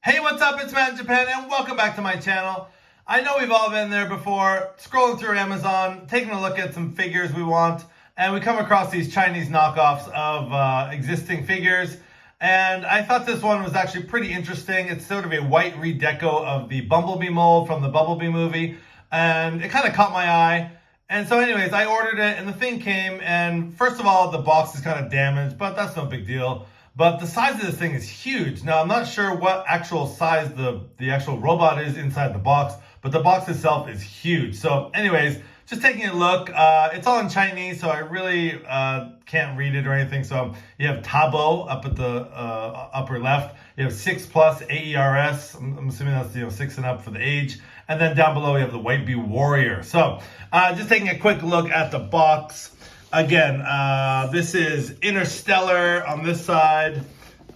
Hey, what's up? It's Matt in Japan and welcome back to my channel. I know we've all been there before, scrolling through Amazon, taking a look at some figures we want, and we come across these Chinese knockoffs of existing figures. And I thought this one was actually pretty interesting. It's sort of a white redeco of the Bumblebee mold from the Bumblebee movie, and it kind of caught my eye. And so anyways, I ordered it and the thing came, and first of all, the box is kind of damaged, but that's no big deal. But the size of this thing is huge. Now, I'm not sure what actual size the actual robot is inside the box, but the box itself is huge. So anyways, just taking a look, it's all in Chinese, so I really can't read it or anything. So you have Tabo up at the upper left. You have 6+ AERS. I'm assuming that's 6 and up for the age. And then down below, you have the White Bee Warrior. So just taking a quick look at the box. Again, this is Interstellar on this side.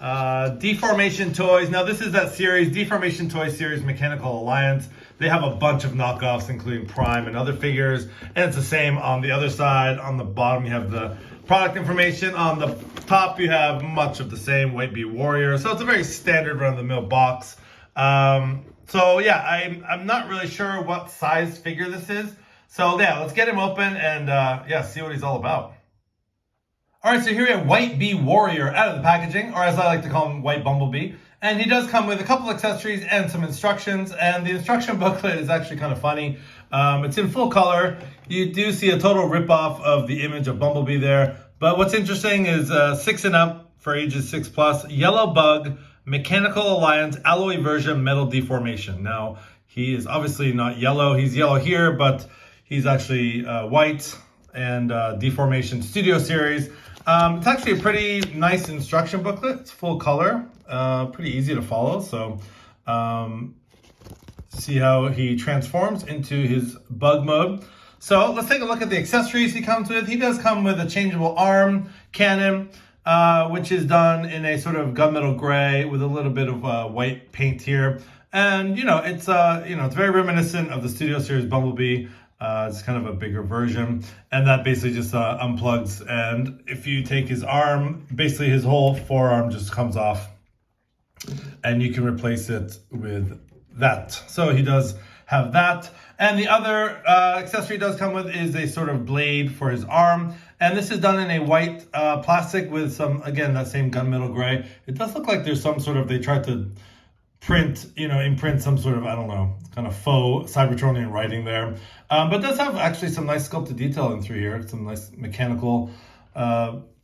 Deformation Toys. Now, this is that series, Deformation Toy Series Mechanical Alliance. They have a bunch of knockoffs, including Prime and other figures. And it's the same on the other side. On the bottom, you have the product information. On the top, you have much of the same, White Bee Warrior. So it's a very standard run-of-the-mill box. So yeah, I'm not really sure what size figure this is. So yeah, let's get him open and see what he's all about. All right, so here we have White Bee Warrior out of the packaging, or as I like to call him, White Bumblebee. And he does come with a couple accessories and some instructions. And the instruction booklet is actually kind of funny. It's in full color. You do see a total ripoff of the image of Bumblebee there. But what's interesting is 6 and up for ages 6+, Yellow Bug, Mechanical Alliance, Alloy Version, Metal Deformation. Now, he is obviously not yellow. He's yellow here, but he's actually white and Deformation Studio Series. It's actually a pretty nice instruction booklet. It's full color, pretty easy to follow. So see how he transforms into his bug mode. So let's take a look at the accessories he comes with. He does come with a changeable arm cannon, which is done in a sort of gunmetal gray with a little bit of white paint here. And it's it's very reminiscent of the Studio Series Bumblebee. It's kind of a bigger version, and that basically just unplugs. And if you take his arm, basically his whole forearm just comes off, and you can replace it with that. So he does have that. And the other accessory he does come with is a sort of blade for his arm. And this is done in a white plastic with some, again, that same gunmetal gray. It does look like there's some sort of, they tried to imprint some sort of, I don't know, kind of faux Cybertronian writing there. But it does have actually some nice sculpted detail in through here, some nice mechanical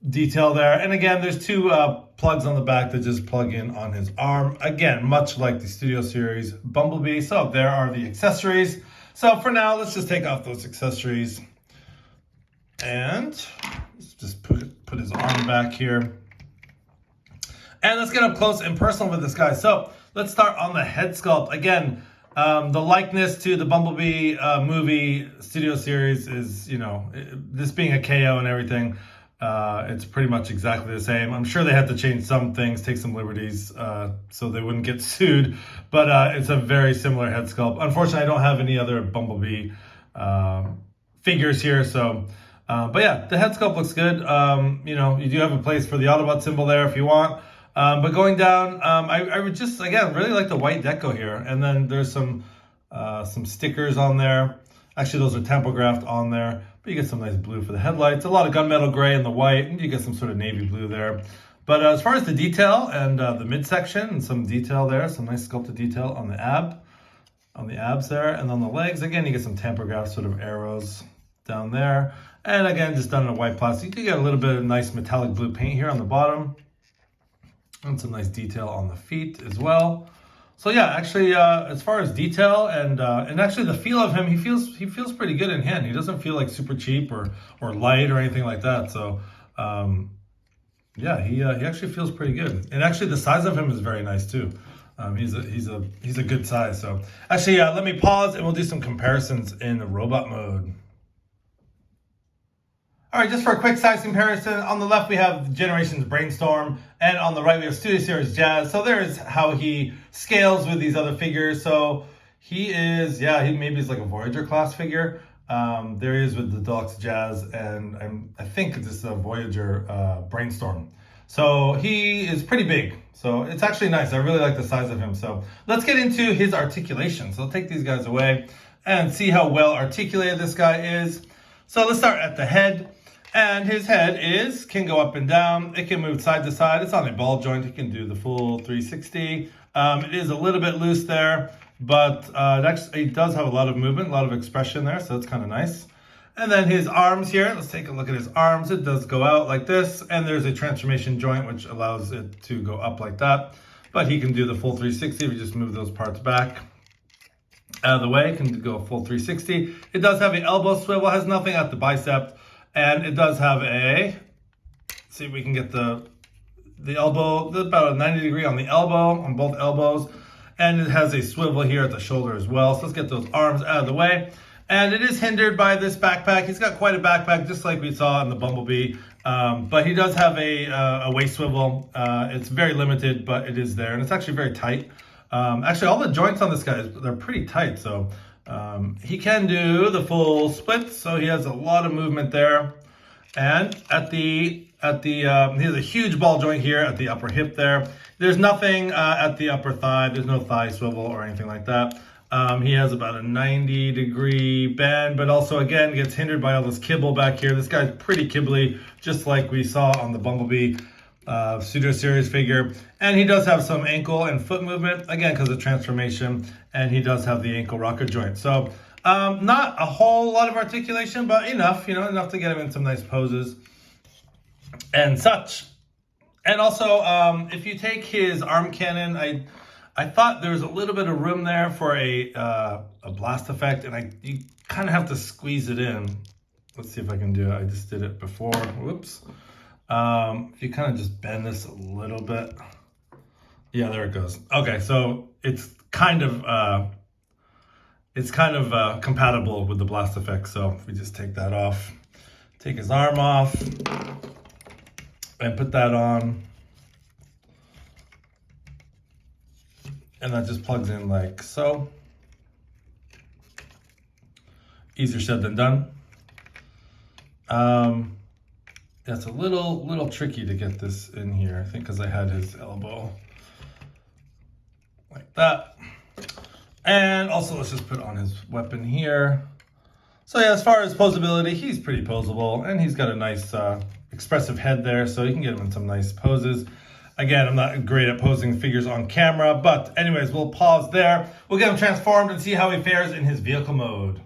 detail there. And again, there's two plugs on the back that just plug in on his arm. Again, much like the Studio Series Bumblebee. So there are the accessories. So for now, let's just take off those accessories. And let's just put his arm back here. And let's get up close and personal with this guy. So let's start on the head sculpt. Again, the likeness to the Bumblebee movie Studio Series is, this being a KO and everything, it's pretty much exactly the same. I'm sure they had to change some things, take some liberties, so they wouldn't get sued. But it's a very similar head sculpt. Unfortunately, I don't have any other Bumblebee figures here, so... but yeah, the head sculpt looks good. You do have a place for the Autobot symbol there if you want. But going down, I would just, again, really like the white deco here. And then there's some stickers on there. Actually, those are tampographed on there. But you get some nice blue for the headlights. A lot of gunmetal gray in the white. And you get some sort of navy blue there. But as far as the detail and the midsection and some detail there, some nice sculpted detail on the abs there. And on the legs, again, you get some tampographed sort of arrows down there. And again, just done in a white plastic. You get a little bit of nice metallic blue paint here on the bottom. And some nice detail on the feet as well. So yeah, actually, as far as detail and actually the feel of him, he feels pretty good in hand. He doesn't feel like super cheap or light or anything like that. So yeah, he actually feels pretty good. And actually, the size of him is very nice too. He's a good size. So actually, let me pause and we'll do some comparisons in the robot mode. All right, just for a quick size comparison, on the left we have Generations Brainstorm, and on the right we have Studio Series Jazz. So there's how he scales with these other figures. So he maybe is like a Voyager class figure. There he is with the Deluxe Jazz, and I think this is a Voyager Brainstorm. So he is pretty big. So it's actually nice. I really like the size of him. So let's get into his articulation. So I'll take these guys away and see how well articulated this guy is. So let's start at the head. And his head can go up and down. It can move side to side. It's on a ball joint. It can do the full 360. It is a little bit loose there, but it does have a lot of movement, a lot of expression there. So it's kind of nice. And then his arms here, let's take a look at his arms. It does go out like this, and there's a transformation joint which allows it to go up like that. But he can do the full 360 if you just move those parts back out of the way. It can go full 360. It does have an elbow swivel, has nothing at the bicep, and it does have let's see if we can get the elbow, about a 90 degree on the elbow, on both elbows. And it has a swivel here at the shoulder as well. So let's get those arms out of the way. And it is hindered by this backpack. He's got quite a backpack, just like we saw in the Bumblebee. But he does have a waist swivel. It's very limited, but it is there. And it's actually very tight. Actually, all the joints on this guy, they're pretty tight. So he can do the full split. So he has a lot of movement there. And he has a huge ball joint here at the upper hip there. There's nothing at the upper thigh. There's no thigh swivel or anything like that. He has about a 90 degree bend, but also again gets hindered by all this kibble back here. This guy's pretty kibbly, just like we saw on the Bumblebee Studio Series figure. And he does have some ankle and foot movement, again, because of transformation. And he does have the ankle rocker joint. So not a whole lot of articulation, but enough, enough to get him in some nice poses and such. And also, if you take his arm cannon, I thought there was a little bit of room there for a blast effect, and you kind of have to squeeze it in. Let's see if I can do it. I just did it before. Whoops. If you kind of just bend this a little bit. Yeah, there it goes. Okay, so it's kind of compatible with the blast effect. So if we just take that off, take his arm off, and put that on. And that just plugs in like so. Easier said than done. That's a little tricky to get this in here, I think, because I had his elbow like that. And also let's just put on his weapon here. So yeah, as far as posability, he's pretty posable, and he's got a nice expressive head there, so you can get him in some nice poses. Again, I'm not great at posing figures on camera, but anyways, we'll pause there. We'll get him transformed and see how he fares in his vehicle mode.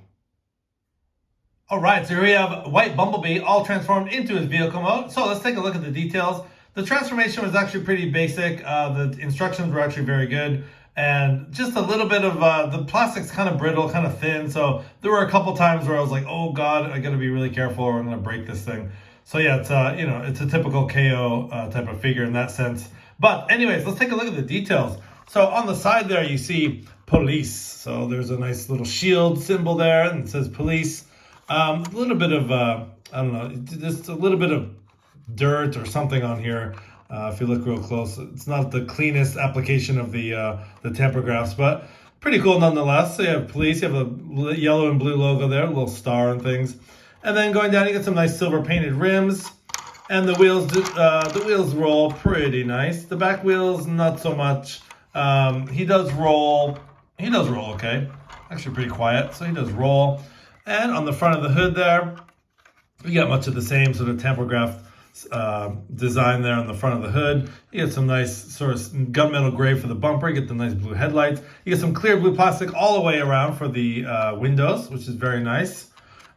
All right, so here we have White Bumblebee all transformed into his vehicle mode. So let's take a look at the details. The transformation was actually pretty basic. The instructions were actually very good. And just a little bit of, the plastic's kind of brittle, kind of thin. So there were a couple times where I was like, oh God, I gotta be really careful or I'm gonna break this thing. So yeah, it's a typical KO type of figure in that sense. But anyways, let's take a look at the details. So on the side there, you see police. So there's a nice little shield symbol there, and it says police. A little bit of, I don't know, just a little bit of dirt or something on here. If you look real close, it's not the cleanest application of the tampographs, but pretty cool nonetheless. So you have police, you have a yellow and blue logo there, a little star and things. And then going down, you get some nice silver painted rims, and the wheels roll pretty nice. The back wheels, not so much. He does roll okay. Actually pretty quiet, so he does roll. And on the front of the hood there, you got much of the same sort of tampograph design there on the front of the hood. You get some nice sort of gunmetal gray for the bumper. You get the nice blue headlights. You get some clear blue plastic all the way around for the windows, which is very nice.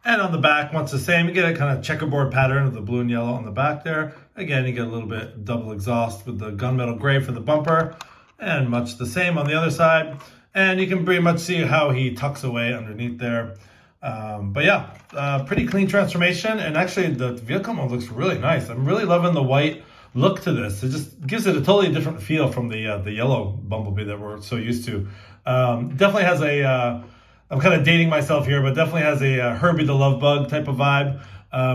And on the back, much the same. You get a kind of checkerboard pattern of the blue and yellow on the back there. Again, you get a little bit double exhaust with the gunmetal gray for the bumper, and much the same on the other side. And you can pretty much see how he tucks away underneath there. But yeah, pretty clean transformation. And actually, the vehicle mode looks really nice. I'm really loving the white look to this. It just gives it a totally different feel from the yellow Bumblebee that we're so used to. Definitely has a... I'm kind of dating myself here, but definitely has a Herbie the Love Bug type of vibe,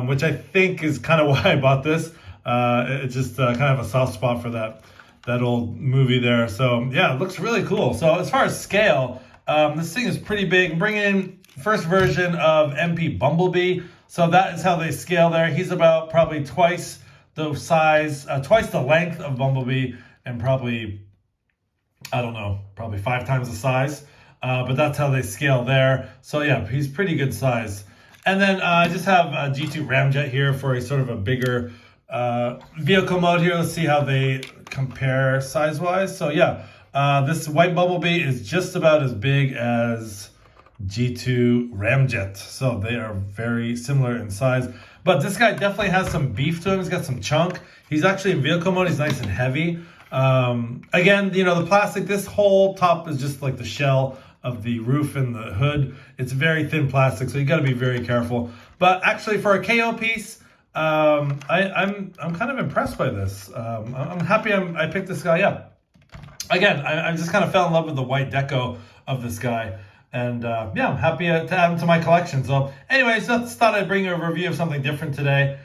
which I think is kind of why I bought this. It's just kind of a soft spot for that old movie there. So yeah, it looks really cool. So as far as scale, this thing is pretty big. I'm bringing in first version of MP Bumblebee. So that is how they scale there. He's about probably twice the size, twice the length of Bumblebee, and probably, I don't know, probably 5 times the size. But that's how they scale there. So yeah, he's pretty good size. And then I just have a G2 Ramjet here for a sort of a bigger vehicle mode here. Let's see how they compare size-wise. So yeah, this white Bumblebee is just about as big as G2 Ramjet. So they are very similar in size. But this guy definitely has some beef to him. He's got some chunk. He's actually in vehicle mode. He's nice and heavy. Again, you know, the plastic, this whole top is just like the shell of the roof and the hood. It's very thin plastic, so you got to be very careful. But actually, for a KO piece, I'm kind of impressed by this. I'm happy I picked this guy up. Again, I just kind of fell in love with the white deco of this guy. And yeah, I'm happy to add him to my collection. So anyways, just thought I'd bring you a review of something different today.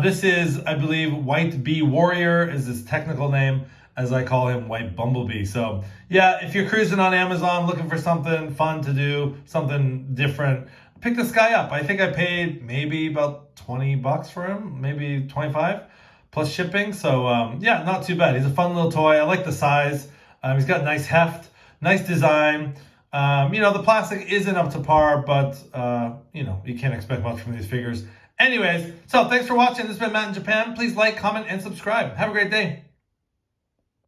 This is, I believe, White Bee Warrior is his technical name, as I call him, White Bumblebee. So yeah, if you're cruising on Amazon looking for something fun to do, something different, pick this guy up. I think I paid maybe about 20 bucks for him, maybe 25 plus shipping. So yeah, not too bad. He's a fun little toy. I like the size. He's got nice heft, nice design. You know, the plastic isn't up to par, but you know, you can't expect much from these figures. Anyways, so thanks for watching. This has been Matt in Japan. Please like, comment, and subscribe. Have a great day.